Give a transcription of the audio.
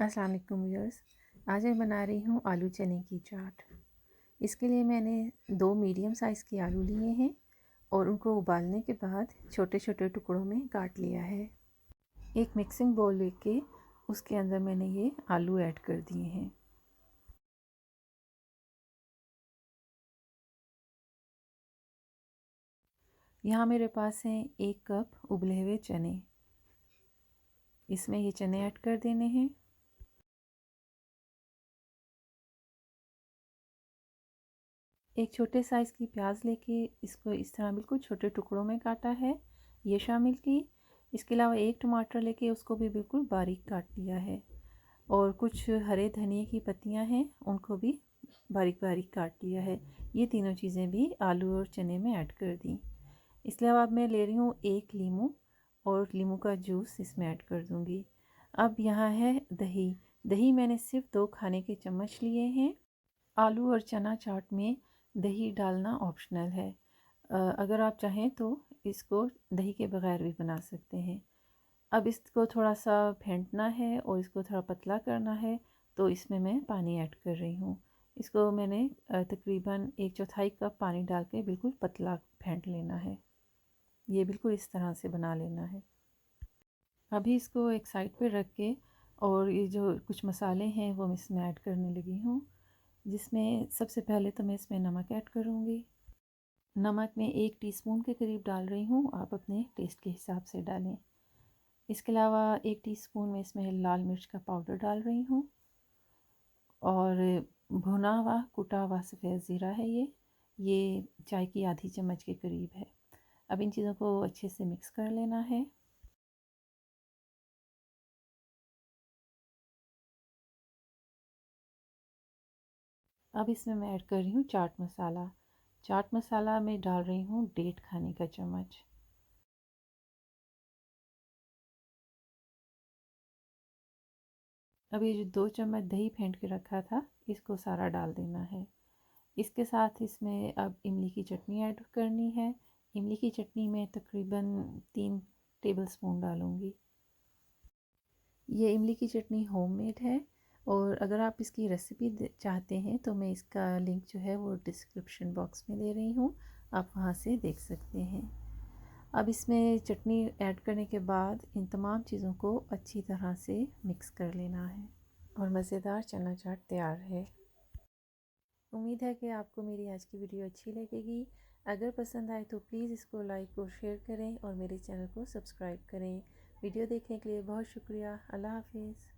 अस्सलाम वालेकुम व्यूअर्स। आज मैं बना रही हूँ आलू चने की चाट। इसके लिए मैंने 2 मीडियम साइज़ के आलू लिए हैं और उनको उबालने के बाद छोटे छोटे टुकड़ों में काट लिया है। एक मिक्सिंग बाउल लेके उसके अंदर मैंने ये आलू ऐड कर दिए हैं। यहाँ मेरे पास हैं 1 कप उबले हुए चने। इसमें ये चने ऐड कर देने हैं। एक छोटे साइज़ की प्याज लेके इसको इस तरह बिल्कुल छोटे टुकड़ों में काटा है, ये शामिल की। इसके अलावा 1 टमाटर लेके उसको भी बिल्कुल बारीक काट लिया है और कुछ हरे धनिए की पत्तियां हैं, उनको भी बारीक बारीक काट लिया है। ये तीनों चीज़ें भी आलू और चने में ऐड कर दी। इसके अलावा अब मैं ले रही हूँ 1 लीमू और लीमू का जूस इसमें ऐड कर दूँगी। अब यहाँ है दही। दही मैंने सिर्फ 2 खाने के चम्मच लिए हैं। आलू और चना चाट में दही डालना ऑप्शनल है। अगर आप चाहें तो इसको दही के बगैर भी बना सकते हैं। अब इसको थोड़ा सा फेंटना है और इसको थोड़ा पतला करना है, तो इसमें मैं पानी ऐड कर रही हूँ। इसको मैंने तकरीबन 1/4 कप पानी डाल के बिल्कुल पतला फेंट लेना है। ये बिल्कुल इस तरह से बना लेना है। अभी इसको एक साइड पे रख के और ये जो कुछ मसाले हैं वो मैं इसमें ऐड करने लगी हूँ, जिसमें सबसे पहले तो मैं इसमें नमक ऐड करूँगी। नमक में 1 टीस्पून के करीब डाल रही हूँ, आप अपने टेस्ट के हिसाब से डालें। इसके अलावा 1 टीस्पून में इसमें लाल मिर्च का पाउडर डाल रही हूँ और भुना हुआ कुटा हुआ सफ़ेद ज़ीरा है ये चाय की आधी चम्मच के करीब है। अब इन चीज़ों को अच्छे से मिक्स कर लेना है। अब इसमें मैं ऐड कर रही हूँ चाट मसाला। चाट मसाला मैं डाल रही हूँ 1.5 खाने का चम्मच। अब ये जो 2 चम्मच दही फेंट के रखा था, इसको सारा डाल देना है। इसके साथ इसमें अब इमली की चटनी ऐड करनी है। इमली की चटनी में तकरीबन 3 टेबलस्पून डालूँगी। ये इमली की चटनी होममेड है और अगर आप इसकी रेसिपी चाहते हैं तो मैं इसका लिंक जो है वो डिस्क्रिप्शन बॉक्स में दे रही हूँ, आप वहाँ से देख सकते हैं। अब इसमें चटनी ऐड करने के बाद इन तमाम चीज़ों को अच्छी तरह से मिक्स कर लेना है और मज़ेदार चना चाट तैयार है। उम्मीद है कि आपको मेरी आज की वीडियो अच्छी लगेगी। अगर पसंद आए तो प्लीज़ इसको लाइक और शेयर करें और मेरे चैनल को सब्सक्राइब करें। वीडियो देखने के लिए बहुत शुक्रिया। अल्लाह हाफिज़।